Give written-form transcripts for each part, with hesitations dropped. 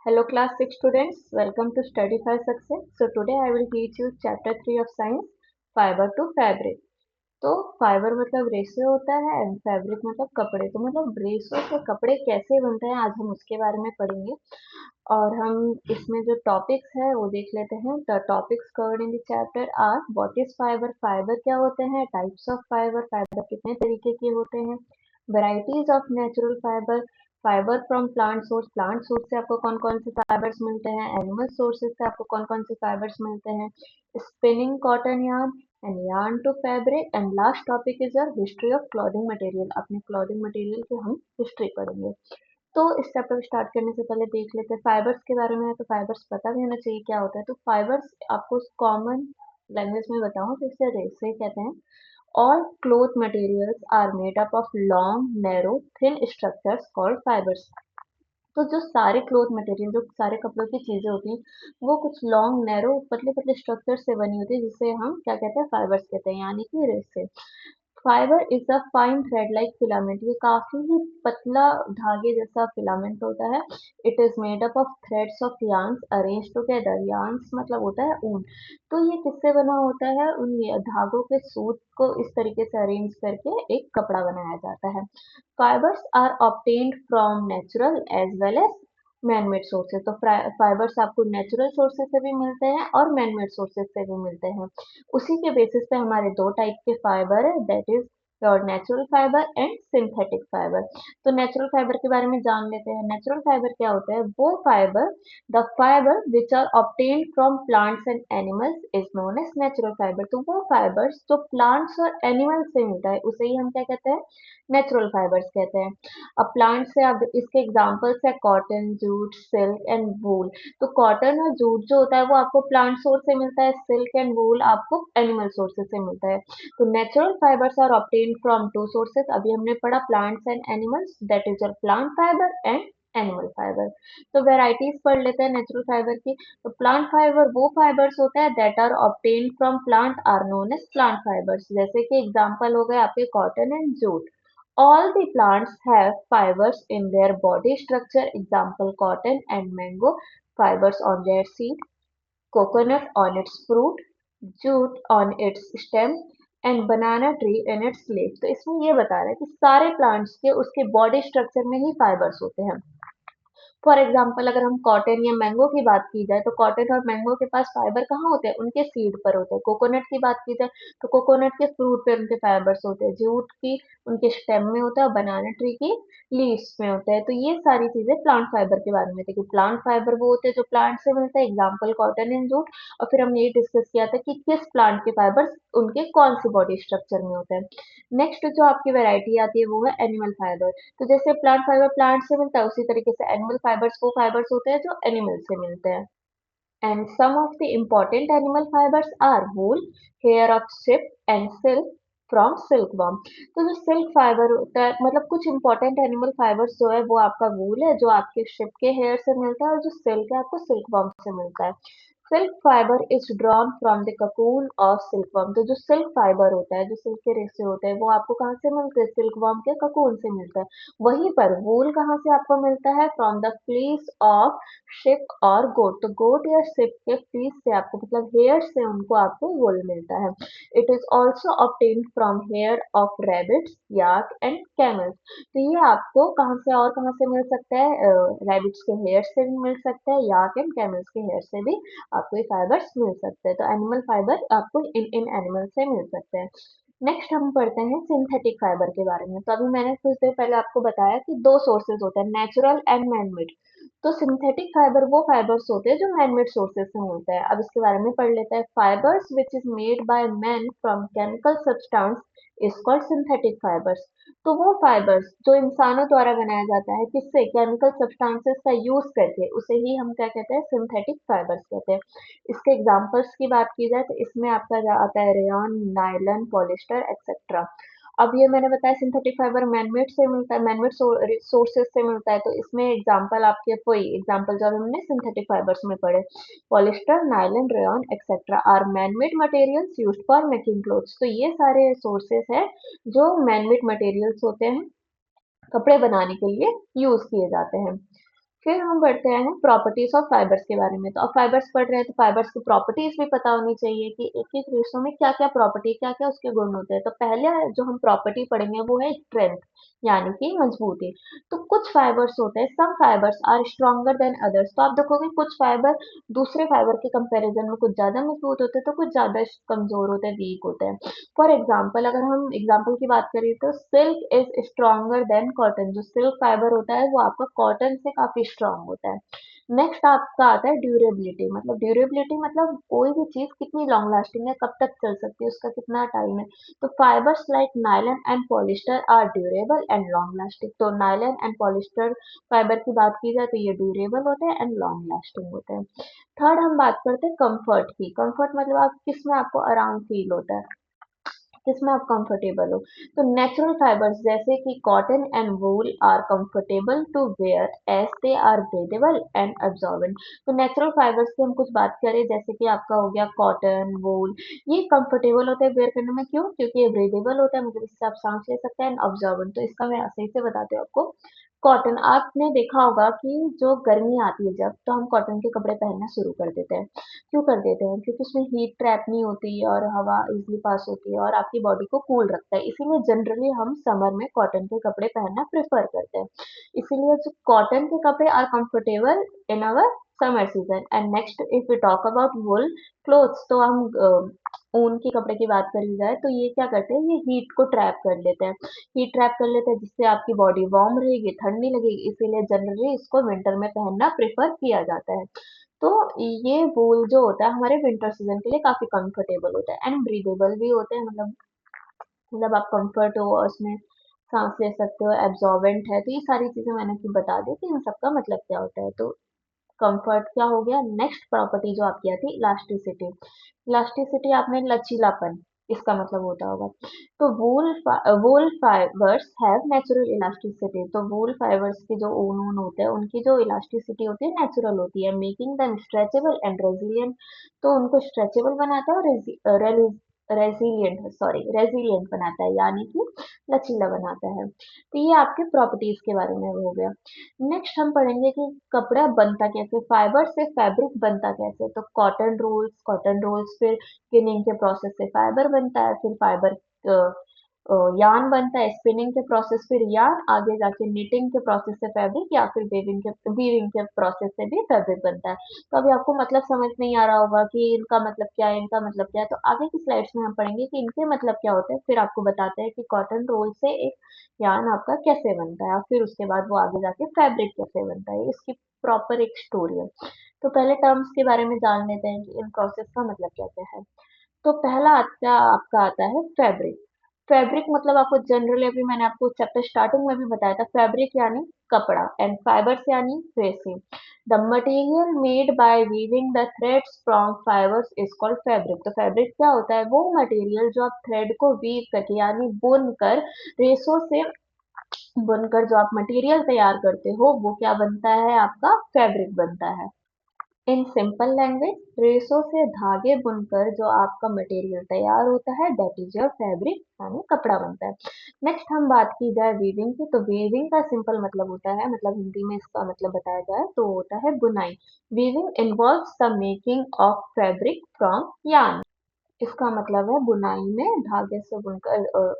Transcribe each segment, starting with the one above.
Hello class 6 students, welcome to Study for Success. So today I will teach you chapter 3 of science, fiber to fabric. तो fibre मतलब ratio होता है and fabric मतलब कपड़े। तो मतलब रेशो से कपड़े कैसे बनते हैं आज हम उसके बारे में पढ़ेंगे। और हम इसमें जो टॉपिक्स है वो देख लेते हैं। The topics covered in the chapter are what is fibre, fibre क्या होते हैं, टाइप्स ऑफ फाइबर, फाइबर कितने तरीके के होते हैं, varieties of natural fibre, fibre from plant source से आपको कौन कौन से फाइबर्स मिलते हैं, एनिमल सोर्सेज से आपको कौन कौन से फाइबर्स मिलते हैं, spinning cotton yarn and yarn to fabric, and last topic is your history of clothing material. अपने क्लॉथिंग मटेरियल की हम हिस्ट्री पढ़ेंगे। तो इस चैप्टर स्टार्ट करने से पहले देख लेते हैं फाइबर्स के बारे में। तो फाइबर्स पता भी होना चाहिए क्या होता है। तो फाइबर्स आपको कॉमन लैंग्वेज में बताऊं तो इसे रेसे कहते हैं। All cloth materials are made up of long, narrow, thin structures called fibers. तो जो सारे क्लोथ मटेरियल, जो सारे कपड़ों की चीजें होती हैं, वो कुछ लॉन्ग नैरो पतले पतले स्ट्रक्चर से बनी होती है, जिसे हम क्या कहते हैं, फाइबर्स कहते हैं, यानी कि रेसे। Fibre is a fine thread like filament, ये काफी ही पतला धागे जैसा फिलामेंट होता है। It is made up of threads of yarns arrange together. Yarns मतलब होता है ऊन। तो ये किससे बना होता है, उन धागों के सूत को इस तरीके से अरेंज करके एक कपड़ा बनाया जाता है। Fibres are obtained from natural as well as manmade sources. तो फाइबर्स आपको नेचुरल सोर्सेज से भी मिलते हैं और मैनमेड सोर्सेज से भी मिलते हैं। उसी के बेसिस पे हमारे दो टाइप के फाइबर है, that is your natural fibre and synthetic fibre. तो नेचुरल फाइबर के बारे में जान लेते हैं। नेचुरल फाइबर क्या होता है, वो fibre, the fibre which are obtained from plants and animals is known as natural fibre. तो वो फाइबर्स जो प्लांट्स और एनिमल्स से मिलता है उसे ही हम क्या कहते हैं, नेचुरल फाइबर्स कहते हैं। अब प्लांट से, अब इसके एग्जांपल्स है cotton, jute, silk and wool. तो कॉटन और जूट जो होता है वो आपको प्लांट सोर्स से मिलता है, सिल्क एंड वूल आपको एनिमल सोर्सेज से मिलता है। तो natural fibres are obtained from two sources. अभी हमने पढ़ा plants and animals, that is your plant fibre and animal fibre. तो वेराइटीज पढ़ लेते हैं नेचुरल फाइबर की। तो प्लांट फाइबर वो फाइबर्स होते हैं that are obtained from plant are known as plant fibres. जैसे कि एग्जांपल हो गए आपके cotton and jute. All the plants have fibers in their body structure. Example cotton and mango, fibers on their seed, coconut on its fruit, jute on its stem and banana tree in its leaf. तो इसमें ये बता रहा है कि सारे plants के उसके बॉडी स्ट्रक्चर में ही फाइबर्स होते हैं। फॉर एग्जाम्पल अगर हम कॉटन या मैंगो की बात की जाए तो कॉटन और मैंगो के पास फाइबर कहाँ होते हैं, उनके सीड पर होते हैं। कोकोनट की बात की जाए तो कोकोनट के फ्रूट पे उनके फाइबर्स होते हैं। जूट की उनके स्टेम में होता है और बनाना ट्री की लीव्स में होता है। तो ये सारी चीजें प्लांट फाइबर के बारे में थी कि प्लांट फाइबर वो होते हैं जो प्लांट से मिलते हैं, एग्जाम्पल कॉटन एंड जूट। और फिर हमने ये डिस्कस किया था कि किस प्लांट के फाइबर्स उनके कौन से बॉडी स्ट्रक्चर में होते हैं। नेक्स्ट जो आपकी वैरायटी आती है वो है एनिमल फाइबर। तो जैसे प्लांट फाइबर प्लांट से मिलता है उसी तरीके से एनिमल फाइबर्स वो फाइबर्स होते हैं जो एनिमल से मिलते हैं। And some of the important animal fibres are wool, hair of sheep and silk from silkworm. तो जो सिल्क फाइबर होता है, मतलब कुछ इंपॉर्टेंट एनिमल फाइबर्स जो है वो आपका वूल है जो आपके शिप के हेयर से मिलता है, और जो सिल्क है आपको सिल्कवर्म से मिलता है। Silk fibre is drawn from the cocoon of silkworm. तो जो सिल्क फाइबर होता है, जो सिल्क के रेशे होते हैं, वो आपको कहाँ से मिलते हैं, सिल्कवर्म के ककून से मिलता है। वहीं पर वूल कहाँ से आपको मिलता है, from the fleece of ship और गोट। तो गोट या शिप के फ्लीस से आपको, मतलब हेयर से उनको आपको वूल मिलता है। It is also obtained from hair of rabbits, yak and camels. तो ये आपको कहाँ से और कहाँ से मिल सकता है, रैबिट्स के हेयर से भी मिल सकता है, याक एंड कैमल्स के हेयर से भी आपको ये फाइबर्स मिल सकते हैं। तो एनिमल फाइबर आपको इन एनिमल से मिल सकते हैं। नेक्स्ट हम पढ़ते हैं सिंथेटिक फाइबर के बारे में। तो अभी मैंने कुछ देर पहले आपको बताया कि दो सोर्सेज होते हैं, नेचुरल एंड मैनमेड। तो सिंथेटिक फाइबर वो फाइबर्स होते हैं जो मैनमेड सोर्सेज से मिलते हैं। अब इसके बारे में पढ़ लेते हैं। Fibres which is made by man from chemical substance is called synthetic fibres. तो वो फाइबर्स जो इंसानों द्वारा बनाया जाता है, किससे, केमिकल सब्सटेंसेस का यूज करके, उसे ही हम क्या कहते हैं, सिंथेटिक फाइबर्स कहते हैं। इसके एग्जांपल्स की बात की जाए तो इसमें आपका आता है रेयन, नायलन, पॉलिस्टर एक्सेट्रा। अब ये मैंने बताया सिंथेटिक फाइबर मैनमेड से मिलता है, मैनमेड सोर्सेज से मिलता है। तो इसमें एग्जांपल आपके वही एग्जांपल जो हमने सिंथेटिक फाइबर्स में पढ़े, polyester, nylon, rayon etcetera are manmade materials used for making clothes. तो ये सारे सोर्सेज है जो मैनमेड मटेरियल्स होते हैं, कपड़े बनाने के लिए यूज किए जाते हैं। फिर हम बढ़ते हैं प्रॉपर्टीज ऑफ फाइबर्स के बारे में। तो अब फाइबर्स पढ़ रहे हैं तो फाइबर्स की प्रॉपर्टीज भी पता होनी चाहिए कि एक एक रेशो में क्या क्या प्रॉपर्टी, क्या क्या उसके गुण होते हैं। तो पहले जो हम प्रॉपर्टी पढ़ेंगे वो है स्ट्रेंथ, यानी कि मजबूती। तो कुछ फाइबर्स होते हैं, some fibres are stronger than others. तो आप देखोगे कुछ फाइबर दूसरे फाइबर के कंपैरिजन में कुछ ज्यादा मजबूत होते हैं, तो कुछ ज्यादा कमजोर होते हैं, वीक होते हैं। फॉर एग्जाम्पल, अगर हम एग्जाम्पल की बात करें तो silk is stronger than cotton. जो सिल्क फाइबर होता है वो आपका कॉटन से काफी स्ट्रांग होता है। नेक्स्ट आपका आता है ड्यूरेबिलिटी। मतलब ड्यूरेबिलिटी मतलब कोई भी चीज कितनी लॉन्ग लास्टिंग है, कब तक चल सकती है, उसका कितना टाइम है। तो fibres like nylon and polyester are durable and long lasting. तो नायलॉन एंड पॉलिस्टर फाइबर की बात की जाए तो ये ड्यूरेबल होते हैं एंड लॉन्ग लास्टिंग होते हैं। थर्ड हम बात करते हैं कंफर्ट की। कंफर्ट मतलब आप किस में आपको आराम फील होता है, किसमें आप कंफर्टेबल हो। तो नेचुरल फाइबर्स जैसे कि cotton and wool are comfortable to wear as they are breathable and absorbent. तो नेचुरल फाइबर्स की हम कुछ बात करें, जैसे कि आपका हो गया कॉटन, वूल, ये कंफर्टेबल होते हैं वेयर करने में। क्यों? क्योंकि ये ब्रीदेबल होता है, मतलब इससे आप सांस ले सकते हैं, एंड अब्जॉर्बेंट। तो इसका मैं सही से बताती हूँ आपको। कॉटन, आपने देखा होगा कि जो गर्मी आती है जब, तो हम कॉटन के कपड़े पहनना शुरू कर देते हैं। क्यों कर देते हैं? क्योंकि उसमें हीट ट्रैप नहीं होती और हवा इजीली पास होती है और आपकी बॉडी को कूल रखता है। इसीलिए जनरली हम समर में कॉटन के कपड़े पहनना प्रेफर करते हैं। इसीलिए जो कॉटन के कपड़े are comfortable in our summer season. And next if we talk about wool clothes, तो हम ऊन के कपड़े की बात करी जाए तो ये क्या करते हैं, ये हीट को ट्रैप कर लेते हैं। हीट ट्रैप कर लेते हैं जिससे आपकी बॉडी वार्म रहेगी, ठंड नहीं लगेगी। इसीलिए जनरली इसको विंटर में पहनना प्रेफर किया जाता है। तो ये वूल जो होता है हमारे विंटर सीजन के लिए काफी कंफर्टेबल होता है एंड ब्रीदेबल भी होते हैं। मतलब आप कंफर्ट हो और उसमें सांस ले सकते हो, एब्जॉर्बेंट है। तो ये सारी चीजें मैंने आपको बता दी कि इन सबका मतलब क्या होता है। तो कंफर्ट क्या हो गया। नेक्स्ट प्रॉपर्टी जो आपकी आती है इलास्टिसिटी। इलास्टिसिटी आपने लचीलापन, इसका मतलब होता होगा। तो वूल फाइबर्स हैव नेचुरल इलास्टिसिटी। तो वूल फाइबर्स की जो ऊन ऊन होते हैं उनकी जो इलास्टिसिटी होती है नेचुरल होती है, making them stretchable and resilient. तो उनको स्ट्रेचेबल बनाता है और रेजिलियंट बनाता है, यानी कि लचीला बनाता है। तो ये आपके प्रॉपर्टीज के बारे में हो गया। नेक्स्ट हम पढ़ेंगे कि कपड़ा बनता कैसे, फाइबर से फैब्रिक बनता कैसे। तो कॉटन रोल्स फिर स्पिनिंग के प्रोसेस से फाइबर बनता है, फिर फाइबर यार्न बनता है स्पिनिंग के प्रोसेस, फिर यार्न आगे जाके निटिंग के प्रोसेस से फैब्रिक, या फिर वीविंग के प्रोसेस से भी फैब्रिक बनता है। तो अभी आपको मतलब समझ नहीं आ रहा होगा कि इनका मतलब क्या है, इनका मतलब क्या है। तो आगे की स्लाइड्स में हम पढ़ेंगे कि इनके मतलब क्या होते हैं, फिर आपको बताते हैं कि कॉटन रोल से एक यार्न आपका कैसे बनता है और फिर उसके बाद वो आगे जाके फैब्रिक कैसे बनता है, इसकी प्रॉपर एक स्टोरी है। तो पहले टर्म्स के बारे में जान लेते हैं कि इन प्रोसेस का मतलब क्या क्या है। तो पहला आपका आता है फैब्रिक। फैब्रिक मतलब आपको जनरली, अभी मैंने आपको चैप्टर स्टार्टिंग में भी बताया था, फैब्रिक यानी कपड़ा एंड फाइबर्स यानी resin. The material made by weaving the threads from fibres is called fabric. तो फैब्रिक क्या होता है? वो मटेरियल जो आप थ्रेड को वीव करके यानी बुन कर, रेसों से बुनकर जो आप मटेरियल तैयार करते हो वो क्या बनता है? आपका फैब्रिक बनता है। इन सिंपल लैंग्वेज, रेशों से धागे बुनकर जो आपका मटेरियल तैयार होता है दैट इज योर फैब्रिक, यानी कपड़ा बनता है। नेक्स्ट हम बात की जाए वीविंग की। तो वीविंग का सिंपल मतलब होता है, मतलब हिंदी में इसका मतलब बताया जाए तो होता है बुनाई। Weaving involves the making of fabric from yarn. इसका मतलब है बुनाई में धागे से बुनकर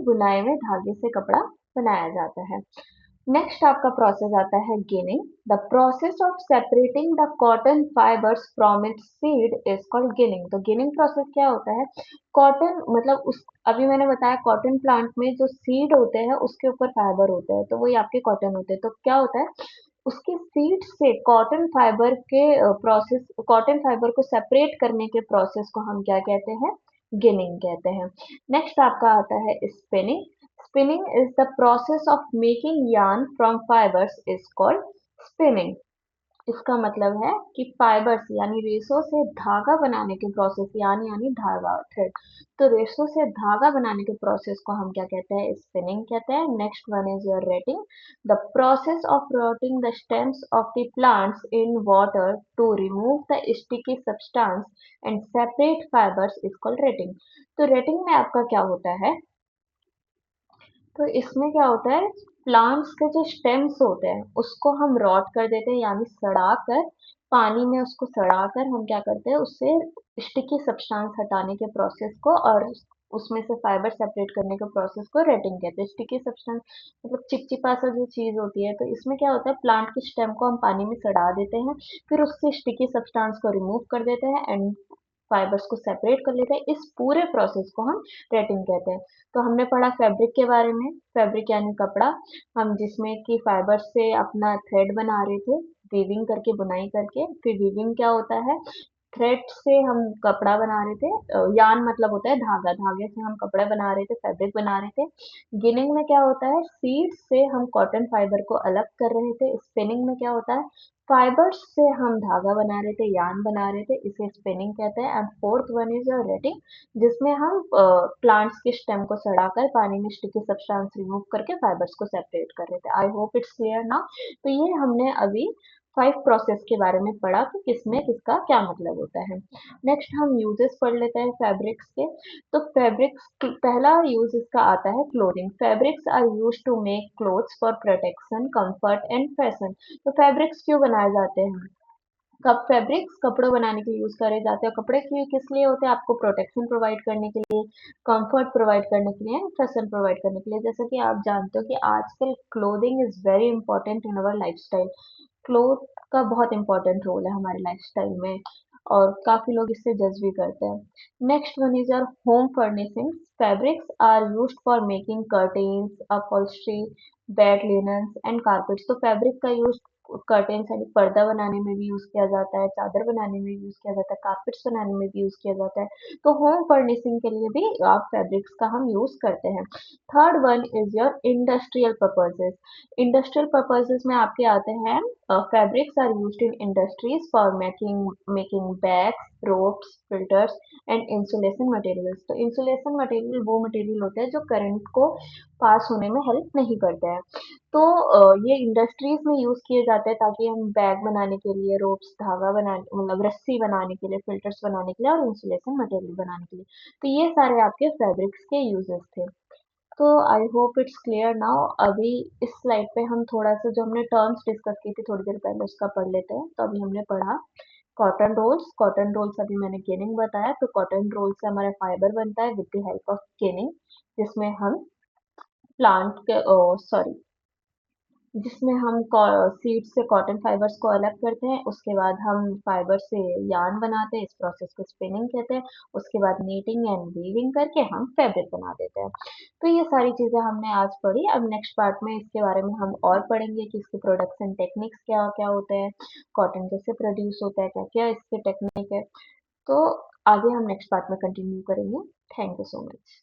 बुनाई में धागे से कपड़ा बनाया जाता है। नेक्स्ट आपका प्रोसेस आता है ginning. The process of separating the cotton fibres from its seed is called ginning. तो गिनिंग प्रोसेस क्या होता है? कॉटन मतलब उस, अभी मैंने बताया कॉटन प्लांट में जो सीड होते हैं उसके ऊपर फाइबर होते हैं, तो वही आपके कॉटन होते हैं। तो क्या होता है, उसके सीड से कॉटन फाइबर को सेपरेट करने के प्रोसेस को हम क्या कहते हैं? गिनिंग कहते हैं। नेक्स्ट आपका आता है spinning. Spinning is the process of making yarn from fibres is called spinning. इसका मतलब है कि फाइबर्स यानी रेशों से धागा बनाने के प्रोसेस, यानी धागा थ्रेड। तो रेशों से धागा बनाने के प्रोसेस को हम क्या कहते हैं? स्पिनिंग कहते हैं। Next one is your retting. The process of rotting the stems of the plants in water to remove the sticky substance and separate fibres is called retting. तो रेटिंग में आपका क्या होता है? तो इसमें क्या होता है, प्लांट्स के जो स्टेम्स होते हैं उसको हम रॉट कर देते हैं, यानी सड़ा कर, पानी में उसको सड़ा कर हम क्या करते हैं, उससे स्टिकी सब्सटेंस हटाने के प्रोसेस को और उसमें से फाइबर सेपरेट करने के प्रोसेस को रेटिंग कहते हैं। स्टिकी सब्सटेंस मतलब चिपचिपा सा जो चीज होती है, तो इसमें क्या होता है, प्लांट के स्टेम को हम पानी में सड़ा देते हैं, फिर उससे स्टिकी सब्सटेंस को रिमूव कर देते हैं एंड फाइबर्स को सेपरेट कर लेते हैं। इस पूरे प्रोसेस को हम रेटिंग कहते हैं। तो हमने पढ़ा फैब्रिक के बारे में, फैब्रिक यानी कपड़ा, हम जिसमें कि फाइबर से अपना थ्रेड बना रहे थे, वीविंग करके, बुनाई करके। फिर वीविंग क्या होता है, थ्रेड से हम कपड़ा बना रहे थे, यान मतलब होता है धागा, धागे से हम कपड़ा बना रहे थे, फैब्रिक बना रहे थे। गिनिंग में क्या होता है, सीड से हम कॉटन फाइबर को अलग कर रहे थे। स्पिनिंग में क्या होता है, फाइबर्स से हम धागा बना रहे थे, यान बना रहे थे, इसे स्पिनिंग कहते हैं। And fourth one is your rating, जिसमें हम प्लांट्स के स्टेम को सड़ाकर पानी में स्टिकी सब्सटेंस रिमूव करके फाइबर्स को सेपरेट कर रहे थे। I hope it's clear now. तो ये हमने अभी 5 प्रोसेस के बारे में पढ़ा कि किसमें किसका क्या मतलब होता है। नेक्स्ट हम यूजेस पढ़ लेते हैं फैब्रिक्स के। तो फैब्रिक्स, पहला यूज इसका आता है clothing. Fabrics are use to make clothes for protection, comfort and fashion. तो फैब्रिक्स क्यों बनाए जाते हैं, कब फैब्रिक्स कपड़ों बनाने के लिए यूज करे जाते हैं। कपड़े क्यों किस लिए होते हैं, आपको प्रोटेक्शन प्रोवाइड करने के लिए, कंफर्ट प्रोवाइड करने के लिए, फैशन प्रोवाइड करने के लिए। जैसे कि आप जानते हो कि आजकल clothing is very important in our lifestyle. Cloth का बहुत इंपॉर्टेंट रोल है हमारे लाइफस्टाइल में, और काफी लोग इससे जज भी करते हैं। Next one is your home furnishings. Fabrics are used for making curtains, upholstery, bed linens and carpets. तो फैब्रिक का यूज कर्टेन्स यानी पर्दा बनाने में भी यूज किया जाता है, चादर बनाने में यूज किया जाता है, कारपेट्स बनाने में भी यूज किया जाता है। तो होम फर्निशिंग के लिए भी आप फैब्रिक्स का हम यूज करते हैं। Third one is your industrial purposes. Industrial purposes में आपके आते हैं, fabrics are used in industries for making bags, ropes, filters and insulation materials। तो insulation material वो मटेरियल होते हैं जो करंट को पास होने में हेल्प नहीं करते हैं। तो ये इंडस्ट्रीज में यूज किए जाते हैं ताकि हम बैग बनाने के लिए, रोप्स धागा बनाने मतलब रस्सी बनाने के लिए, फिल्टर्स बनाने के लिए और इंसुलेशन मटेरियल बनाने के लिए। तो ये सारे आपके फैब्रिक्स के यूजेस थे। तो I hope it's clear now. अभी इस स्लाइड पे हम थोड़ा सा जो हमने टर्म्स डिस्कस की थी थोड़ी देर पहले उसका पढ़ लेते हैं। तो अभी हमने पढ़ा कॉटन रोल्स। कॉटन रोल्स अभी मैंने गेनिंग बताया। तो कॉटन रोल से हमारा फाइबर बनता है with the help of gaining, जिसमें हम प्लांट के सॉरी जिसमें हम सीड से कॉटन फाइबर्स को अलग करते हैं, उसके बाद हम फाइबर से यार्न बनाते हैं, इस प्रोसेस को स्पिनिंग कहते हैं। उसके बाद नीटिंग एंड वीविंग करके हम फैब्रिक बना देते हैं। तो ये सारी चीजें हमने आज पढ़ी। अब नेक्स्ट पार्ट में इसके बारे में हम और पढ़ेंगे कि इसके प्रोडक्शन टेक्निक्स क्या क्या होते हैं, कॉटन कैसे प्रोड्यूस होता है, क्या क्या इसके टेक्निक है। तो आगे हम नेक्स्ट पार्ट में कंटिन्यू करेंगे। Thank you so much.